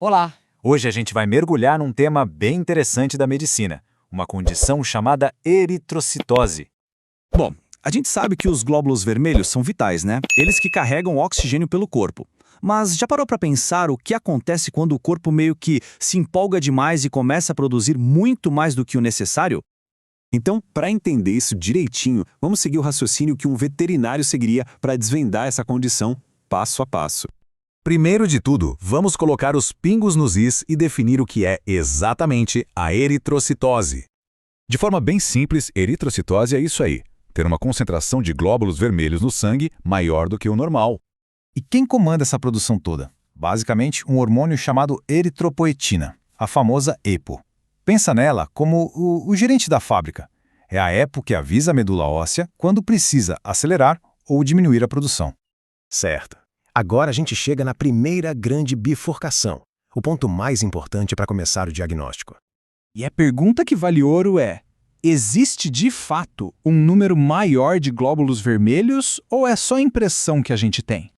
Olá! Hoje a gente vai mergulhar num tema bem interessante da medicina, uma condição chamada eritrocitose. Bom, a gente sabe que os glóbulos vermelhos são vitais, né? Eles que carregam o oxigênio pelo corpo. Mas já parou para pensar o que acontece quando o corpo meio que se empolga demais e começa a produzir muito mais do que o necessário? Então, para entender isso direitinho, vamos seguir o raciocínio que um veterinário seguiria para desvendar essa condição passo a passo. Primeiro de tudo, vamos colocar os pingos nos is e definir o que é exatamente a eritrocitose. De forma bem simples, eritrocitose é isso aí, ter uma concentração de glóbulos vermelhos no sangue maior do que o normal. E quem comanda essa produção toda? Basicamente, um hormônio chamado eritropoetina, a famosa EPO. Pensa nela como o gerente da fábrica. É a EPO que avisa a medula óssea quando precisa acelerar ou diminuir a produção. Certo. Agora a gente chega na primeira grande bifurcação, o ponto mais importante para começar o diagnóstico. E a pergunta que vale ouro é: existe de fato um número maior de glóbulos vermelhos ou é só impressão que a gente tem?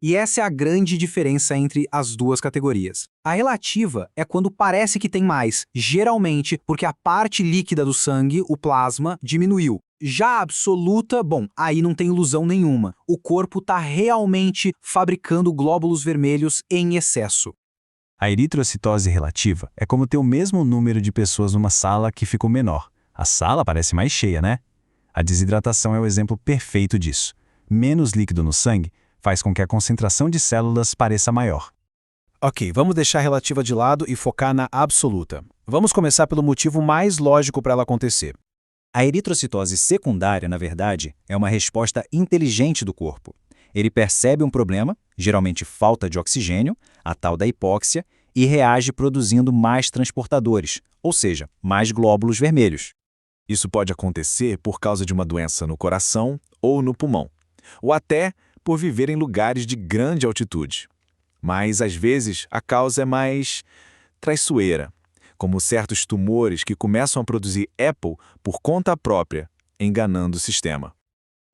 E essa é a grande diferença entre as duas categorias. A relativa é quando parece que tem mais, geralmente porque a parte líquida do sangue, o plasma, diminuiu. Já a absoluta, bom, aí não tem ilusão nenhuma. O corpo está realmente fabricando glóbulos vermelhos em excesso. A eritrocitose relativa é como ter o mesmo número de pessoas numa sala que ficou menor. A sala parece mais cheia, né? A desidratação é o exemplo perfeito disso. Menos líquido no sangue faz com que a concentração de células pareça maior. Ok, vamos deixar a relativa de lado e focar na absoluta. Vamos começar pelo motivo mais lógico para ela acontecer. A eritrocitose secundária, na verdade, é uma resposta inteligente do corpo. Ele percebe um problema, geralmente falta de oxigênio, a tal da hipóxia, e reage produzindo mais transportadores, ou seja, mais glóbulos vermelhos. Isso pode acontecer por causa de uma doença no coração ou no pulmão, ou até por viver em lugares de grande altitude. Mas, às vezes, a causa é mais traiçoeira, como certos tumores que começam a produzir EPO por conta própria, enganando o sistema.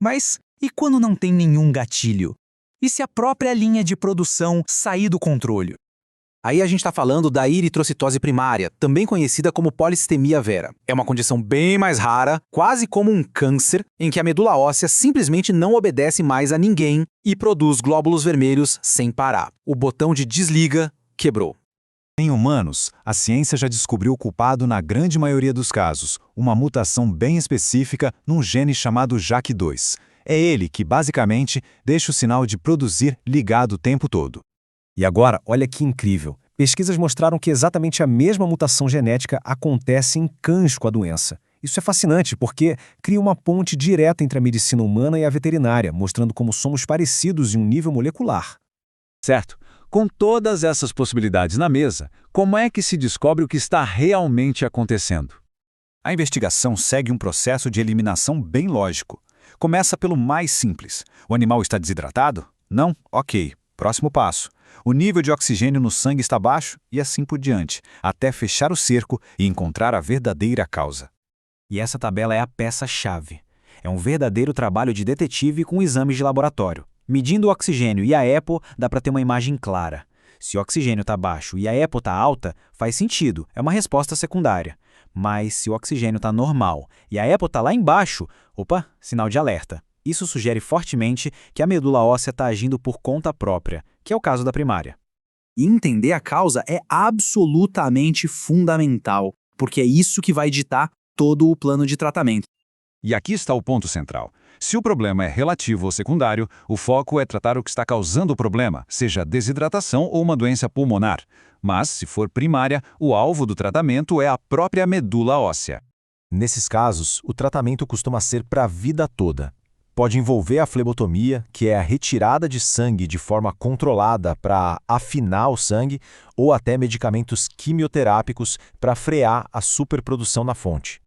Mas e quando não tem nenhum gatilho? E se a própria linha de produção sair do controle? Aí a gente está falando da eritrocitose primária, também conhecida como polistemia vera. É uma condição bem mais rara, quase como um câncer, em que a medula óssea simplesmente não obedece mais a ninguém e produz glóbulos vermelhos sem parar. O botão de desliga quebrou. Em humanos, a ciência já descobriu o culpado na grande maioria dos casos, uma mutação bem específica num gene chamado JAK2. É ele que, basicamente, deixa o sinal de produzir ligado o tempo todo. E agora, olha que incrível. Pesquisas mostraram que exatamente a mesma mutação genética acontece em cães com a doença. Isso é fascinante porque cria uma ponte direta entre a medicina humana e a veterinária, mostrando como somos parecidos em um nível molecular. Certo. Com todas essas possibilidades na mesa, como é que se descobre o que está realmente acontecendo? A investigação segue um processo de eliminação bem lógico. Começa pelo mais simples. O animal está desidratado? Não? Ok. Próximo passo. O nível de oxigênio no sangue está baixo e assim por diante, até fechar o cerco e encontrar a verdadeira causa. E essa tabela é a peça-chave. É um verdadeiro trabalho de detetive com exames de laboratório. Medindo o oxigênio e a EPO, dá para ter uma imagem clara. Se o oxigênio está baixo e a EPO está alta, faz sentido, é uma resposta secundária. Mas se o oxigênio está normal e a EPO está lá embaixo, opa, sinal de alerta. Isso sugere fortemente que a medula óssea está agindo por conta própria, que é o caso da primária. E entender a causa é absolutamente fundamental, porque é isso que vai ditar todo o plano de tratamento. E aqui está o ponto central. Se o problema é relativo ou secundário, o foco é tratar o que está causando o problema, seja desidratação ou uma doença pulmonar. Mas, se for primária, o alvo do tratamento é a própria medula óssea. Nesses casos, o tratamento costuma ser para a vida toda. Pode envolver a flebotomia, que é a retirada de sangue de forma controlada para afinar o sangue, ou até medicamentos quimioterápicos para frear a superprodução na fonte.